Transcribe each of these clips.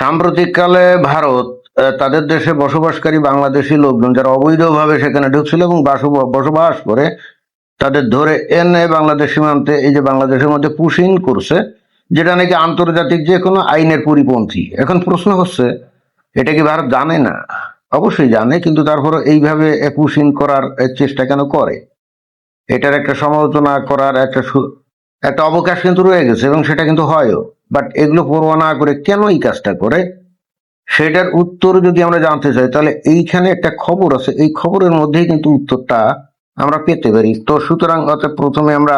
সাম্প্রতিককালে ভারত তাদের দেশে বসবাসকারী বাংলাদেশি লোকজন যারা অবৈধভাবে সেখানে ঢুকছিল এবং বসবাস করে তাদের ধরে এনে বাংলাদেশ সীমান্তে এই যে বাংলাদেশের মধ্যে পুশিং করছে, যেটা নাকি আন্তর্জাতিক যে কোনো আইনের পরিপন্থী। এখন প্রশ্ন হচ্ছে, এটা কি ভারত জানে না? অবশ্যই জানে, কিন্তু তারপরে এইভাবে পুশিং করার চেষ্টা কেন করে? এটার একটা সমালোচনা করার একটা অবকাশ কিন্তু রয়ে গেছে এবং সেটা কিন্তু হয়ও। বাট এগুলো পরোয়া না করে কেন এই কাজটা করে, সেটার উত্তর যদি আমরা জানতে চাই, তাহলে এইখানে একটা খবর আছে, এই খবরের মধ্যেই কিন্তু উত্তরটা আমরা পেতে পারি। তো সুতরাং প্রথমে আমরা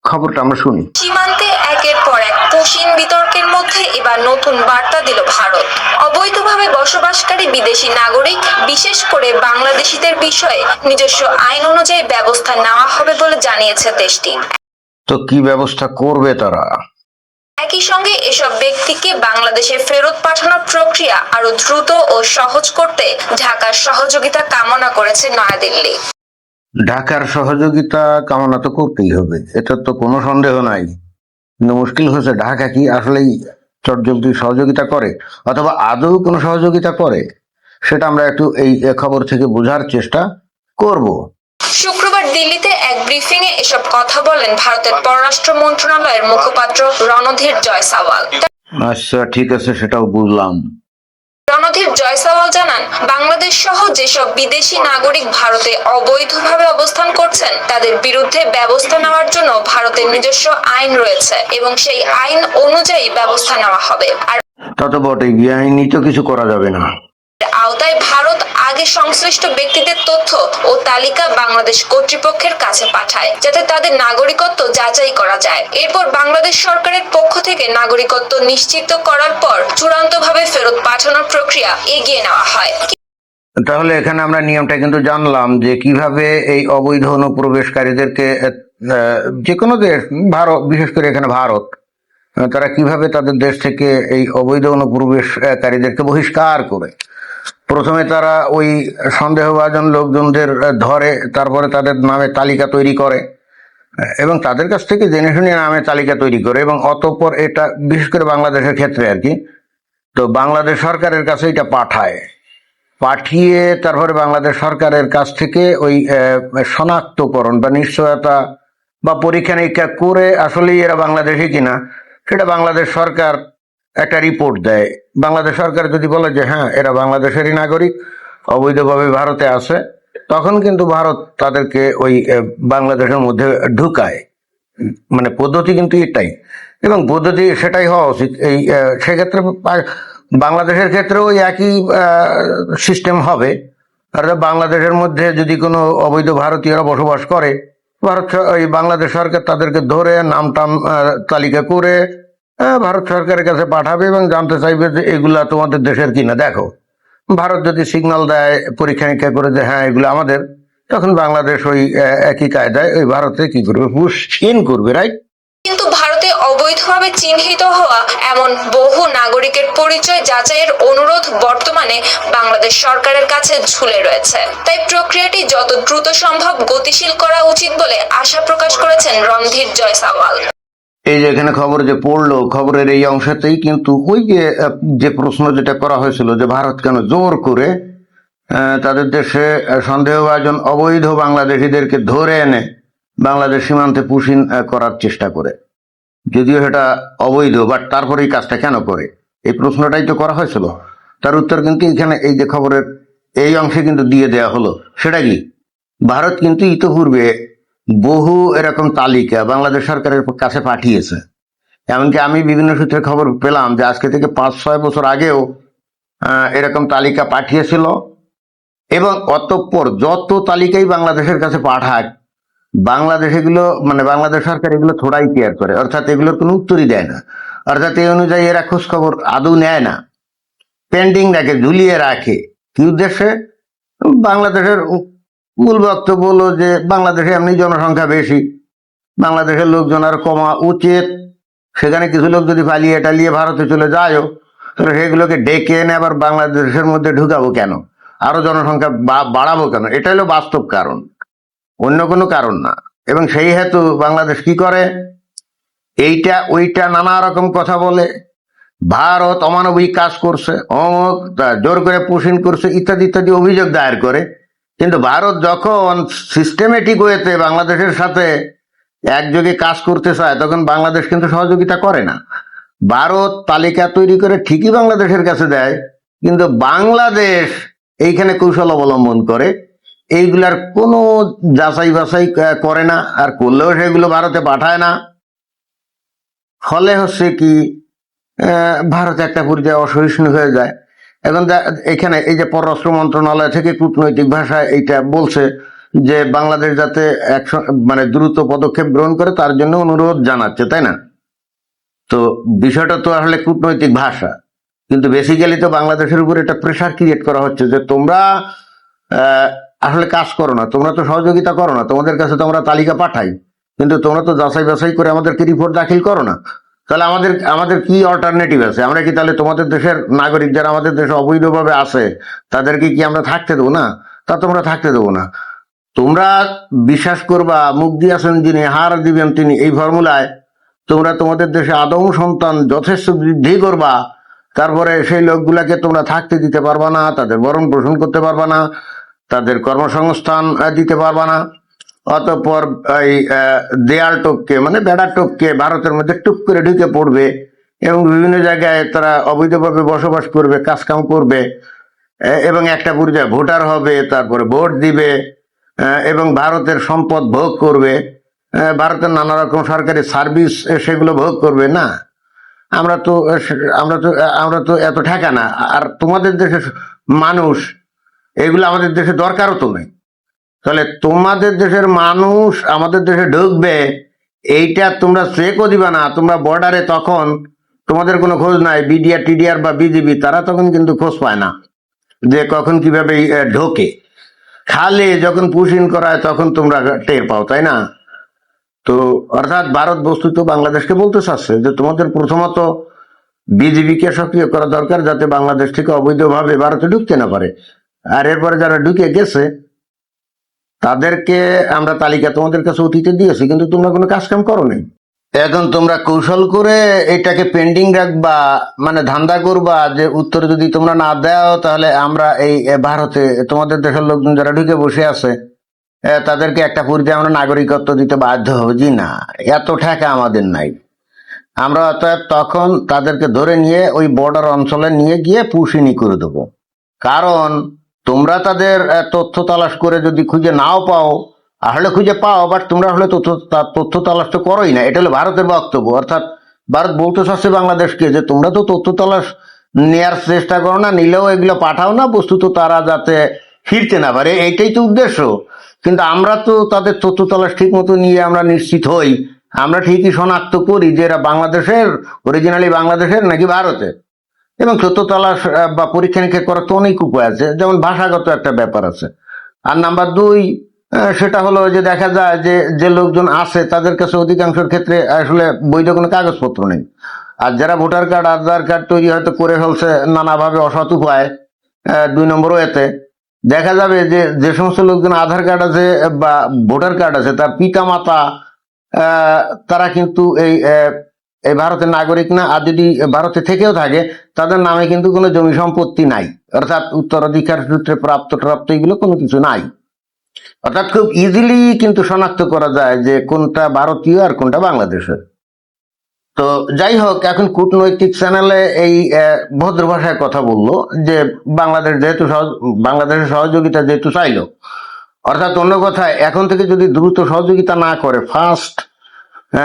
খবরটা আমরা শুনি। সীমান্তে একের পর এক পুশিং বিতর্কের মধ্যে এবার নতুন বার্তা দিল ভারত। অবৈধভাবে বসবাসকারী বিদেশি নাগরিক, বিশেষ করে বাংলাদেশিদের বিষয়ে নিজস্ব আইন অনুযায়ী ব্যবস্থা নেওয়া হবে বলে জানিয়েছে দেশটি। তো কি ব্যবস্থা করবে তারা? একই সঙ্গে এসব ব্যক্তিকে বাংলাদেশে ফেরত পাঠানোর প্রক্রিয়া আরো দ্রুত ও সহজ করতে ঢাকার সহযোগিতা কামনা করেছে নয়াদিল্লি। ঢাকার সহযোগিতা কামনা তো করতেই হবে, এটার তো কোনো সন্দেহ নাই। কিন্তু মুশকিল হচ্ছে, ঢাকা কি আসলেই চটজলদি সহযোগিতা করে অথবা আদৌ কোনো সহযোগিতা করে, সেটা আমরা একটু এই খবর থেকে বোঝার চেষ্টা করব। শুক্রবার দিল্লিতে এক ব্রিফিং এ এসব কথা বলেন ভারতের পররাষ্ট্র মন্ত্রণালয়ের মুখপাত্র রণধীর জয়সওয়াল। আচ্ছা, ঠিক আছে, সেটাও বুঝলাম। রণধীর জয়সওয়াল জানান, বাংলাদেশ সহ যেসব বিদেশি নাগরিক ভারতে অবৈধভাবে অবস্থান করছেন তাদের বিরুদ্ধে ব্যবস্থা নেওয়ার জন্য ভারতের নিজস্ব আইন রয়েছে এবং সেই আইন অনুযায়ী ব্যবস্থা নেওয়া হবে। আর তত বটে, বেআইনি তো কিছু করা যাবে না। আওতায় ভারত আগে সংশ্লিষ্ট ব্যক্তিদের তথ্য ও তালিকা বাংলাদেশ কর্তৃপক্ষের কাছে পাঠায়, যাতে তাদের নাগরিকত্ব যাচাই করা যায়। এরপর বাংলাদেশ সরকারের পক্ষ থেকে নাগরিকত্ব নিশ্চিত করার পর চূড়ান্তভাবে ফেরত পাঠানোর প্রক্রিয়া এগিয়ে নেওয়া হয়। তাহলে এখানে আমরা নিয়মটা কিন্তু জানলাম যে কিভাবে এই অবৈধ অনুপ্রবেশকারীদেরকে যে কোনো দেশ, ভারত বিশেষ করে এখানে ভারত, তারা কিভাবে তাদের দেশ থেকে এই অবৈধ অনুপ্রবেশকারীদেরকে বহিষ্কার করে। প্রথমে তারা ওই সন্দেহভাজন লোকজনদের ধরে, তারপরে তাদের নামে তালিকা তৈরি করে এবং তাদের কাছ থেকে জেনে শুনে নামে তালিকা তৈরি করে এবং অতঃপর এটা বিশেষ করে বাংলাদেশের ক্ষেত্রে আর কি, তো বাংলাদেশ সরকারের কাছে এটা পাঠিয়ে তারপরে বাংলাদেশ সরকারের কাছ থেকে ওই শনাক্তকরণ বা নিশ্চয়তা বা পরীক্ষা নিরীক্ষা করে আসলেই এরা বাংলাদেশি কিনা সেটা বাংলাদেশ সরকার একটা রিপোর্ট দেয়। বাংলাদেশ সরকার যদি বলে যে হ্যাঁ এরা বাংলাদেশেরই নাগরিক, অবৈধভাবে ভারতে আসে, তখন কিন্তু ভারত তাদেরকে ওই বাংলাদেশের মধ্যে ঢুকায়। মানে পদ্ধতি কিন্তু এটাই, এবং পদ্ধতি সেটাই হওয়া উচিত। এই সেক্ষেত্রে বাংলাদেশের ক্ষেত্রেও ওই একই সিস্টেম হবে। আর বাংলাদেশের মধ্যে যদি কোনো অবৈধ ভারতীয়রা বসবাস করে, ওই বাংলাদেশ সরকার তাদেরকে ধরে নাম টাম তালিকা করে ভারত সরকারের কাছে পাঠাবে এবং জানতে চাইবে যে এগুলা তোমাদের দেশের কিনা দেখো। ভারত যদি সিগন্যাল দেয়, পরীক্ষা নিরীক্ষা করে যে হ্যাঁ এগুলো আমাদের, তখন বাংলাদেশ ওই একই কায়দায় ওই ভারতে কি করবে, পুশ ইন করবে, রাইট? কিন্তু ভারতে অবৈধভাবে চিহ্নিত হওয়া এমন বহু নাগরিকের পরিচয় যাচাইয়ের অনুরোধ বর্তমানে বাংলাদেশ সরকারের কাছে ঝুলে রয়েছে। তাই প্রক্রিয়াটি যত দ্রুত সম্ভব গতিশীল করা উচিত বলে আশা প্রকাশ করেছেন রণধীর জয়সওয়াল। এই যে এখানে খবর যে পড়লো, খবরের এই অংশতেই কিন্তু ওই যে প্রশ্ন যেটা করা হয়েছিল যে ভারত কেন জোর করে তাদের দেশে সন্দেহভাজন অবৈধ বাংলাদেশিদেরকে ধরে এনে বাংলাদেশ সীমান্তে পুশিং করার চেষ্টা করে, যদিও সেটা অবৈধ, বাট তারপরে এই কাজটা কেন করে, এই প্রশ্নটাই তো করা হয়েছিল। তার উত্তর কিন্তু এখানে এই যে খবরের এই অংশে কিন্তু দিয়ে দেওয়া হলো। সেটা কি, ভারত কিন্তু ইতোপূর্বে বহু এরকম তালিকা বাংলাদেশ সরকারের কাছে পাঠিয়েছে। এমনকি আমি বিভিন্ন সূত্রে খবর পেলাম যে আজকে থেকে 5-6 বছর আগেও এরকম তালিকা পাঠিয়েছিল এবং অতঃপর যত তালিকাই বাংলাদেশের কাছে পাঠায়, বাংলাদেশ এগুলো মানে বাংলাদেশ সরকার এগুলো থোড়াই কেয়ার করে, অর্থাৎ এগুলোর কোনো উত্তরই দেয় না। অর্থাৎ এই অনুযায়ী এরা খোঁজ খবর আদৌ নেয় না, পেন্ডিং রাখে, ঝুলিয়ে রাখে। কি উদ্দেশ্যে? বাংলাদেশের মূল বক্তব্য হলো যে বাংলাদেশে এমনি জনসংখ্যা বেশি, বাংলাদেশের লোকজন আর কমা উচিত। সেখানে কিছু লোক যদি পালিয়ে টালিয়ে ভারতে চলে যায়ও, তাহলে সেগুলোকে ডেকে এনে আবার বাংলাদেশের মধ্যে ঢুকাবো কেন, আরো জনসংখ্যা বাড়াবো কেন? এটা হলো বাস্তব কারণ, অন্য কোনো কারণ না। এবং সেই হেতু বাংলাদেশ কি করে, এইটা ওইটা নানা রকম কথা বলে, ভারত অমানবিক কাজ করছে, অমুক জোর করে পুশিং করছে, ইত্যাদি ইত্যাদি অভিযোগ দায়ের করে। কিন্তু ভারত যখন সিস্টেমেটিক ওয়েতে বাংলাদেশের সাথে একযোগে কাজ করতে চায় তখন বাংলাদেশ কিন্তু সহযোগিতা করে না। ভারত তালিকা তৈরি করে ঠিকই বাংলাদেশের কাছে দেয়, কিন্তু বাংলাদেশ এইখানে কৌশল অবলম্বন করে এইগুলার কোনো যাচাই বাছাই করে না, আর করলেও সেগুলো ভারতে পাঠায় না। ফলে হচ্ছে কি, ভারত একটা পর্যায়ে অসহিষ্ণু হয়ে যায়। এখন এখানে এই যে পররাষ্ট্র মন্ত্রণালয় থেকে কূটনৈতিক ভাষায় এইটা বলছে যে বাংলাদেশ যাতে মানে দ্রুত পদক্ষেপ গ্রহণ করে তার জন্য অনুরোধ জানাচ্ছে, তাই না? তো বিষয়টা তো আসলে কূটনৈতিক ভাষা, কিন্তু বেসিক্যালি তো বাংলাদেশের উপর একটা প্রেশার ক্রিয়েট করা হচ্ছে যে তোমরা আসলে কাজ করো না, তোমরা তো সহযোগিতা করো না, তোমাদের কাছে তো আমরা তালিকা পাঠাই, কিন্তু তোমরা তো যাচাই বাছাই করে আমাদেরকে রিপোর্ট দাখিল করো না। তাহলে আমাদের আমাদের কি অল্টারনেটিভ আছে? আমরা কি তাহলে তোমাদের দেশের নাগরিক যারা আমাদের দেশে অবৈধভাবে আছে তাদেরকে কি আমরা থাকতে দেবো না? তা তোমরা থাকতে দেবো না। তোমরা বিশ্বাস করবা, মুখ দিয়েছেন যিনি হার দিবেন তিনি, এই ফর্মুলায় তোমরা তোমাদের দেশে আদম সন্তান যথেষ্ট বৃদ্ধি করবা, তারপরে সেই লোকগুলাকে তোমরা থাকতে দিতে পারবা না, তাদের ভরণ পোষণ করতে পারবা না, তাদের কর্মসংস্থান দিতে পারবা না। অতঃপর এই দেয়াল টপকে মানে বেড়া টপকে ভারতের মধ্যে টুক করে ঢুকে পড়বে এবং বিভিন্ন জায়গায় তারা অবৈধভাবে বসবাস করবে, কাজকাম করবে, এবং একটা পর্যায়ে ভোটার হবে, তারপরে ভোট দিবে, এবং ভারতের সম্পদ ভোগ করবে, ভারতের নানা রকম সরকারি সার্ভিস সেগুলো ভোগ করবে না। আমরা তো আমরা তো আমরা তো এত ঠেকা না। আর তোমাদের দেশের মানুষ এগুলো আমাদের দেশে দরকারও তো নেই। তাহলে তোমাদের দেশের মানুষ আমাদের দেশে ঢুকবে এইটা তোমরা চেকও দিবা না। তোমরা বর্ডারে তখন তোমাদের কোনো খোঁজ নাই, বিডিআর টিডিআর বা বিজিবি তারা তখন কিন্তু খোঁজ পায় না যে কখন কিভাবে ঢোকে। খালে যখন পুশ ইন করায় তখন তোমরা টের পাও, তাই না? তো অর্থাৎ ভারত বস্তুত বাংলাদেশকে বলতে চাচ্ছে যে তোমাদের প্রথমত বিজিবিকে সক্রিয় করা দরকার যাতে বাংলাদেশ থেকে অবৈধভাবে ভারতে ঢুকতে না পারে, আর এরপরে যারা ঢুকে গেছে তাদেরকে আমরা তালিকা তোমাদের কাছে অতীতে দিয়েছি, কিন্তু তোমরা কোনো কাজকাম করো নি। এখন তোমরা কৌশল করে এটাকে পেন্ডিং রাখবা, মানে ধান্দা করবা যে উত্তর যদি তোমরা না দাও তাহলে আমরা এই ভারতে তোমাদের দেশের লোকজন যারা ঢুকে বসে আছে তাদেরকে একটা পর্যায়ে আমরা নাগরিকত্ব দিতে বাধ্য হবো। জি না, এত ঠেকা আমাদের নাই। আমরা অতএব তখন তাদেরকে ধরে নিয়ে ওই বর্ডার অঞ্চলে নিয়ে গিয়ে পুশিনি করে দেবো। কারণ তোমরা তাদের তথ্য তালাশ করে যদি খুঁজে নাও পাও, আসলে খুঁজে পাও, বাট তোমরা আসলে তথ্য তালাশ তো করোই না। এটা হলো ভারতের বক্তব্য। অর্থাৎ ভারত বলতে চাচ্ছে বাংলাদেশকে যে তোমরা তো তথ্য তালাশ নেয়ার চেষ্টা করো না, নিলেও এগুলো পাঠাও না, বস্তুত তারা যাতে ফিরতে না পারে, এইটাই তো উদ্দেশ্য। কিন্তু আমরা তো তাদের তথ্য তালাশ ঠিক মতো নিয়ে আমরা নিশ্চিত হই, আমরা ঠিকই শনাক্ত করি যে এরা বাংলাদেশের, অরিজিনালি বাংলাদেশের নাকি ভারতের। এবং তথ্য তালাশ বা পরীক্ষা নিরীক্ষা করার তো অনেক উপায় আছে, যেমন ভাষাগত একটা ব্যাপার আছে। আর নাম্বার দুই, সেটা হলো যে দেখা যায় যে যে লোকজন আছে তাদের কাছে অধিকাংশের ক্ষেত্রে আসলে বৈধ কোনো কাগজপত্র নেই। আর যারা ভোটার কার্ড আধার কার্ড তৈরি হয়তো করে ফেলছে নানাভাবে অসৎ উপায়, দুই নম্বরও এতে দেখা যাবে যে যে সমস্ত লোকজন আধার কার্ড আছে বা ভোটার কার্ড আছে তার পিতা মাতা তারা কিন্তু এই ভারতের নাগরিক না। আর যদি ভারতে থেকেও থাকে তাদের নামে কিন্তু কোনো জমি সম্পত্তি নাই, অর্থাৎ উত্তরাধিকার সূত্রে প্রাপ্ত এগুলো কোনো কিছু নাই। অর্থাৎ খুব ইজিলি কিন্তু শনাক্ত করা যায় যে কোনটা ভারতীয় আর কোনটা বাংলাদেশের। তো যাই হোক, এখন কূটনৈতিক চ্যানেলে এই ভদ্র ভাষায় কথা বললো যে বাংলাদেশ যেহেতু বাংলাদেশের সহযোগিতা যেহেতু চাইলো, অর্থাৎ অন্য কথায় এখন থেকে যদি দ্রুত সহযোগিতা না করে, ফাস্ট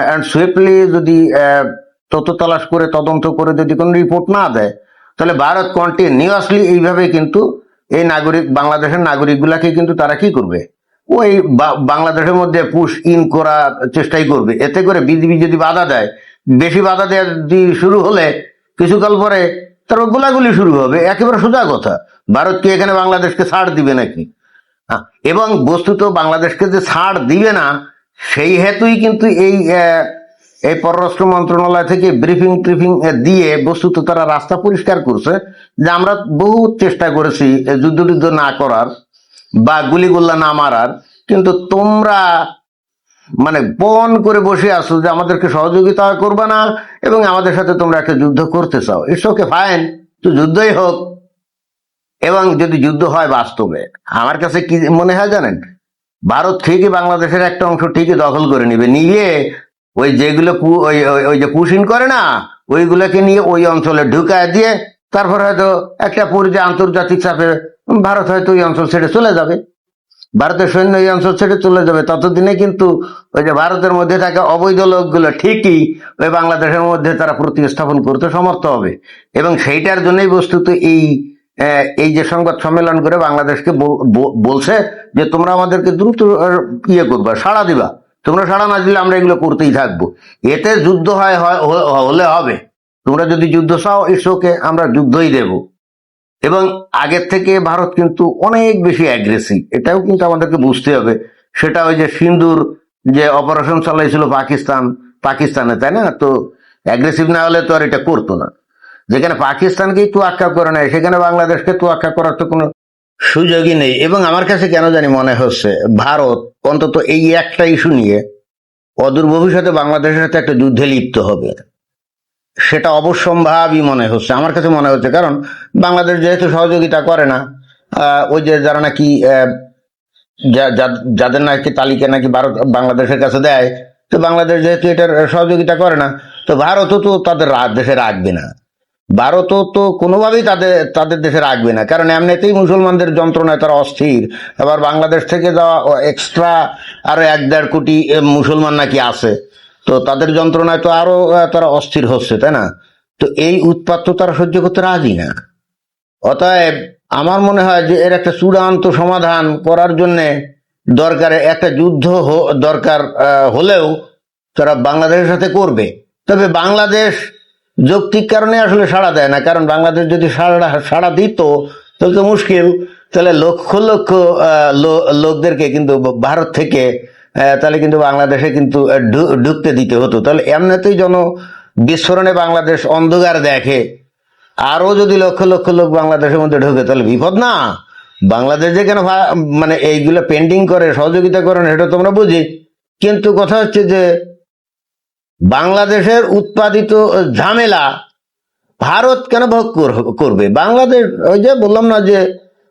অ্যান্ড সুইফটলি যদি তথ্য তালাশ করে তদন্ত করে যদি কোনো রিপোর্ট না দেয়, তাহলে ভারত কন্টিনিউয়াসলি এইভাবে কিন্তু এই বাংলাদেশের নাগরিকগুলাকে কিন্তু তারা কি করবে, ওই বাংলাদেশের মধ্যে পুশ ইন করার চেষ্টাই করবে। এতে করে বিজিবি যদি বাধা দেয়, বেশি বাধা দেওয়া শুরু হলে কিছুকাল পরে তারপর গোলাগুলি শুরু হবে। একেবারে সোজা কথা, ভারত কি এখানে বাংলাদেশকে ছাড় দিবে নাকি? এবং বস্তুত বাংলাদেশকে যে ছাড় দিবে না সেই হেতুই কিন্তু এই পররাষ্ট্র মন্ত্রণালয় থেকে ব্রিফিং ট্রিফিং দিয়ে বস্তুত তারা রাস্তা পরিষ্কার করছে যে আমরা বহু চেষ্টা করেছি যুদ্ধ না করার বা গুলিগোল্লা না মারার, কিন্তু তোমরা মানে পণ করে বসে আসো যে আমাদেরকে সহযোগিতা করবে না এবং আমাদের সাথে তোমরা একটা যুদ্ধ করতে চাও, ইটস ওকে ফাইন, তো যুদ্ধই হোক। এবং যদি যুদ্ধ হয় বাস্তবে, আমার কাছে কি মনে হয় জানেন, ভারত ঠিকই বাংলাদেশের একটা অংশ ঠিকই দখল করে নিবে, নিয়ে ওই যেগুলো ওই যে পুশিন করে না, ওইগুলোকে নিয়ে ওই অঞ্চলে ঢুকায় দিয়ে তারপর হয়তো একটা পর্যায়ে আন্তর্জাতিক চাপে ভারত হয়তো ওই অঞ্চল ছেড়ে চলে যাবে, ভারতের সৈন্য এই অঞ্চল ছেড়ে চলে যাবে। ততদিনে কিন্তু ওই যে ভারতের মধ্যে থাকা অবৈধ লোকগুলো ঠিকই ওই বাংলাদেশের মধ্যে তারা প্রতিস্থাপন করতে সমর্থ হবে। এবং সেইটার জন্যই বস্তুত এই যে সংবাদ সম্মেলন করে বাংলাদেশকে বলছে যে তোমরা আমাদেরকে দ্রুত ইয়ে করবা, সাড়া দিবা, তোমরা সাড়া না দিলে আমরা এগুলো করতেই থাকবো। এতে যুদ্ধ হলে হবে, তোমরা যদি যুদ্ধ চাও ইটস ওকে, আমরা যুদ্ধই দেব। এবং আগের থেকে ভারত কিন্তু অনেক বেশি অ্যাগ্রেসিভ, এটাও কিন্তু আমাদেরকে বুঝতে হবে। সেটা ওই যে সিন্দুর যে অপারেশন চালাইছিল পাকিস্তানে, তাই না? তো অ্যাগ্রেসিভ না হলে তো আর এটা করতো না। যেখানে পাকিস্তানকেই তোয়াক্কা করে নেয়, সেখানে বাংলাদেশকে তোয়াক্কা করার তো কোনো সুযোগই নেই। এবং আমার কাছে কেন জানি মনে হচ্ছে ভারত অন্তত এই একটা ইস্যু নিয়ে অদূর ভবিষ্যতে বাংলাদেশের সাথে একটা যুদ্ধে লিপ্ত হবে, সেটা অবশ্যম্ভাবী মনে হচ্ছে, আমার কাছে মনে হচ্ছে। কারণ বাংলাদেশ যেহেতু সহযোগিতা করে না, ওই যে যারা নাকি যাদের নাকি তালিকা নাকি ভারত বাংলাদেশের কাছে দেয়, তো বাংলাদেশ যেহেতু এটার সহযোগিতা করে না, তো ভারতও তো তাদের দেশে রাখবে না, ভারতও তো কোনোভাবেই তাদের দেশে রাখবে না। কারণ এমনিতেই মুসলমানদের যন্ত্রণায় তারা অস্থির, আবার বাংলাদেশ থেকে যাওয়া এক্সট্রা আরো 1-1.5 কোটি মুসলমান নাকি আছে, তো তাদের যন্ত্রণায় তো আরো তারা অস্থির হচ্ছে, তাই না? তো এই উৎপাত তো তারা সহ্য করতে রাজি না। অতএব আমার মনে হয় যে এর একটা চূড়ান্ত সমাধান করার জন্য দরকারে একটা যুদ্ধ দরকার হলেও তারা বাংলাদেশের সাথে করবে। তবে বাংলাদেশ যৌক্তিক কারণে আসলে সাড়া দেয় না, কারণ বাংলাদেশ যদি সাড়া দিত তাহলে তো মুশকিল, তাহলে লক্ষ লক্ষ লোকদেরকে কিন্তু ভারত থেকে তাহলে কিন্তু বাংলাদেশে কিন্তু ঢুকতে দিতে হতো। তাহলে এমনিতেই বিস্ফোরণে বাংলাদেশ অন্ধকার দেখে, আরো যদি লক্ষ লক্ষ লোক বাংলাদেশের মধ্যে ঢোকে তাহলে বিপদ না? বাংলাদেশ যে কেন মানে এইগুলো পেন্ডিং করে সহযোগিতা করে না এটা তোমরা বুঝি, কিন্তু কথা হচ্ছে যে বাংলাদেশের উৎপাদিত ঝামেলা ভারত কেন ভোগ করবে? বাংলাদেশ ওই যে বললাম না যে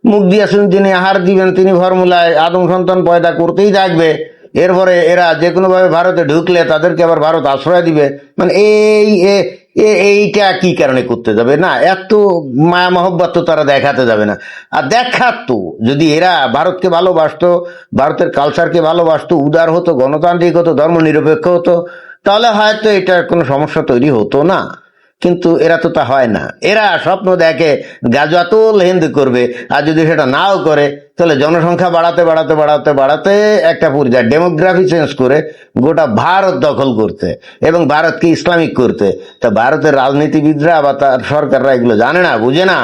মুখ দিয়েছেন যিনি আহার দিবেন তিনি ফর্মুলায় আদম সন্তান পয়দা করতেই থাকবে, এরপরে এরা যে কোনো ভাবে ভারতে ঢুকলে তাদেরকে আবার ভারত আশ্রয় দিবে। মানে এইটা কি কারণে করতে যাবে? না, এত মায়া মহব্বত তো তারা দেখাতে যাবে না। আর দেখাতো যদি এরা ভারতকে ভালোবাসতো, ভারতের কালচারকে ভালোবাসতো, উদার হতো, গণতান্ত্রিক হতো, ধর্ম নিরপেক্ষ হতো, তাহলে হয়তো এটার কোনো সমস্যা তৈরি হতো না। কিন্তু এরা তো তা হয় না, এরা স্বপ্ন দেখে গাজাতুল হিন্দ করবে, আর যদি সেটা নাও করে তাহলে জনসংখ্যা বাড়াতে বাড়াতে বাড়াতে বাড়াতে একটা পর্যায়ে ডেমোগ্রাফি চেঞ্জ করে গোটা ভারত দখল করতে এবং ভারতকে ইসলামিক করতে। তা ভারতের রাজনীতিবিদরা বা তার সরকাররা এগুলো জানে না, বুঝে না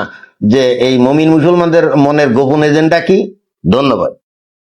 যে এই মমিন মুসলমানদের মনের গোপন এজেন্ডা কি। ধন্যবাদ।